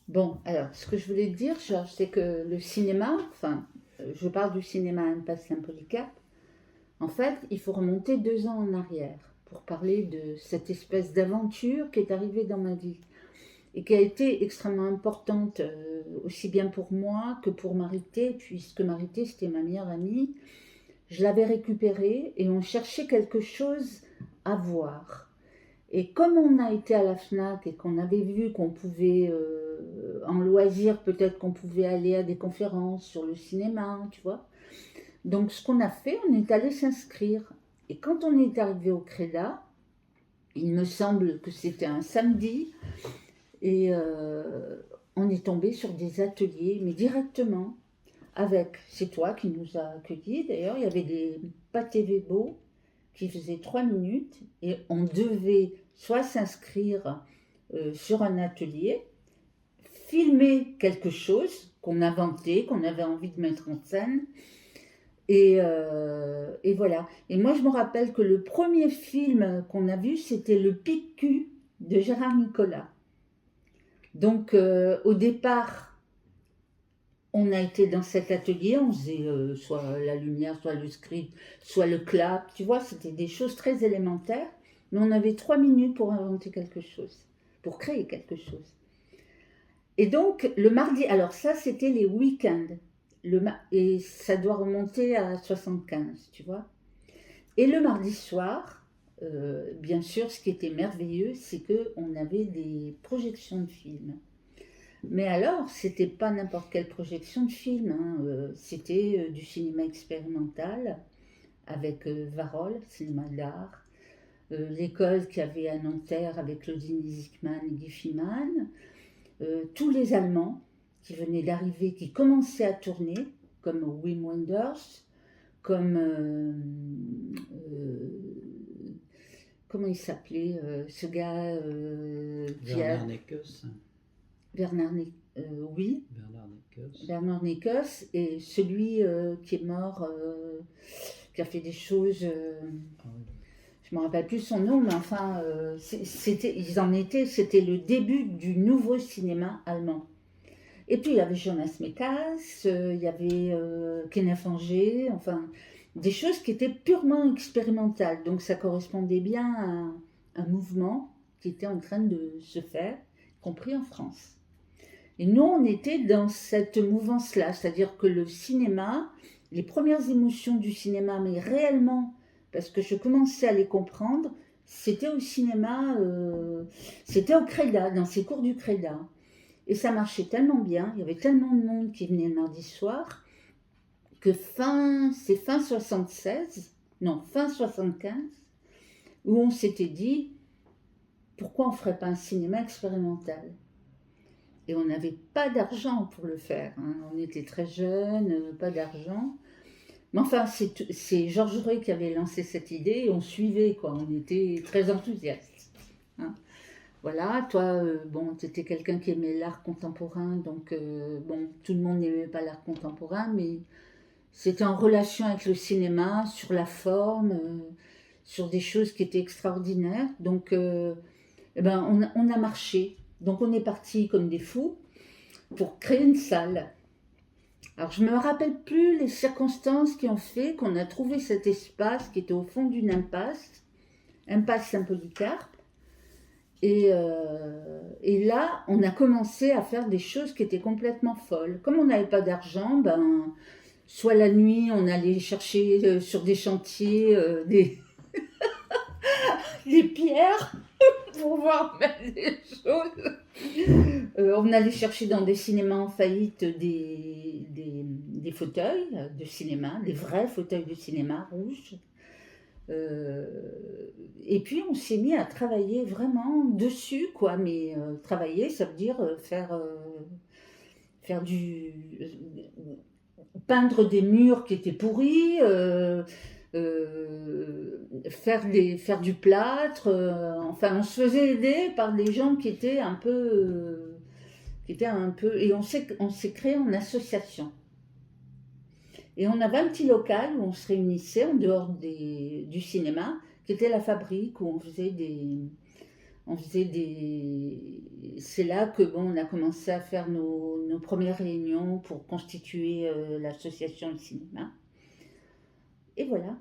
Bon, alors, ce que je voulais te dire, Georges, c'est que le cinéma, enfin, je parle du cinéma Impasse Saint-Polycarpe, en fait, il faut remonter 2 ans en arrière pour parler de cette espèce d'aventure qui est arrivée dans ma vie et qui a été extrêmement importante, aussi bien pour moi que pour Marité, puisque Marité, c'était ma meilleure amie. Je l'avais récupérée et on cherchait quelque chose à voir. Et comme on a été à la FNAC et qu'on avait vu qu'on pouvait, en loisir, peut-être qu'on pouvait aller à des conférences sur le cinéma, tu vois. Donc ce qu'on a fait, on est allé s'inscrire. Et quand on est arrivé au Créda, il me semble que c'était un samedi, et on est tombé sur des ateliers, mais directement, avec, c'est toi qui nous a accueillis d'ailleurs, il y avait des pâtés Vébo qui faisaient 3 minutes, et on devait soit s'inscrire sur un atelier, filmer quelque chose qu'on inventait, qu'on avait envie de mettre en scène, et voilà. Et moi, je me rappelle que le premier film qu'on a vu, c'était Le Pic-Cul de Gérard Nicolas. Donc, au départ, on a été dans cet atelier, on faisait soit la lumière, soit le script, soit le clap, tu vois, c'était des choses très élémentaires, mais on avait 3 minutes pour inventer quelque chose, pour créer quelque chose. Et donc, le mardi, alors ça, c'était les week-ends, et ça doit remonter à 75, tu vois. Et le mardi soir, bien sûr, ce qui était merveilleux, c'est qu'on avait des projections de films. Mais alors, c'était pas n'importe quelle projection de film, hein, c'était du cinéma expérimental avec Varol, cinéma d'art, l'école qu'il y avait à Nanterre avec Claudine Zickman et Guy Fiman, tous les Allemands qui venaient d'arriver, qui commençaient à tourner, comme Wim Wenders, comme comment il s'appelait ce gars qui a Bernard Neckes. Bernard oui, Bernard Neckes. Bernard Neckes, et celui qui est mort, qui a fait des choses, Ah oui. je ne me rappelle plus son nom, mais enfin, c'était le début du nouveau cinéma allemand. Et puis il y avait Jonas Mekas, il y avait Kenneth Anger, enfin, des choses qui étaient purement expérimentales. Donc ça correspondait bien à un mouvement qui était en train de se faire, y compris en France. Et nous, on était dans cette mouvance-là, c'est-à-dire que le cinéma, les premières émotions du cinéma, mais réellement, parce que je commençais à les comprendre, c'était au cinéma, c'était au Créda, dans ces cours du Créda. Et ça marchait tellement bien, il y avait tellement de monde qui venait le mardi soir, que c'est fin 76, non, fin 75, où on s'était dit, pourquoi on ne ferait pas un cinéma expérimental? Et on n'avait pas d'argent pour le faire, hein. On était très jeunes, pas d'argent. Mais enfin, c'est Georges Ray qui avait lancé cette idée et on suivait, quoi. On était très enthousiastes, hein. Voilà, toi, bon, tu étais quelqu'un qui aimait l'art contemporain, donc bon, tout le monde n'aimait pas l'art contemporain, mais c'était en relation avec le cinéma, sur la forme, sur des choses qui étaient extraordinaires. Donc, eh ben, on a marché. Donc, on est parti comme des fous pour créer une salle. Alors, je ne me rappelle plus les circonstances qui ont fait qu'on a trouvé cet espace qui était au fond d'une impasse, impasse Saint-Polycarpe. Et là, on a commencé à faire des choses qui étaient complètement folles. Comme on n'avait pas d'argent, ben, soit la nuit, on allait chercher sur des chantiers des pierres pour pouvoir mettre des choses. On allait chercher dans des cinémas en faillite des fauteuils de cinéma, des vrais fauteuils de cinéma rouges. Euh, et puis on s'est mis à travailler vraiment dessus, quoi. Mais travailler, ça veut dire faire peindre des murs qui étaient pourris, faire du plâtre. Enfin, on se faisait aider par des gens qui étaient un peu, et on s'est créé en association. Et on avait un petit local où on se réunissait en dehors du cinéma, qui était la fabrique où on faisait des c'est là que bon, on a commencé à faire nos premières réunions pour constituer l'association de cinéma. Et voilà.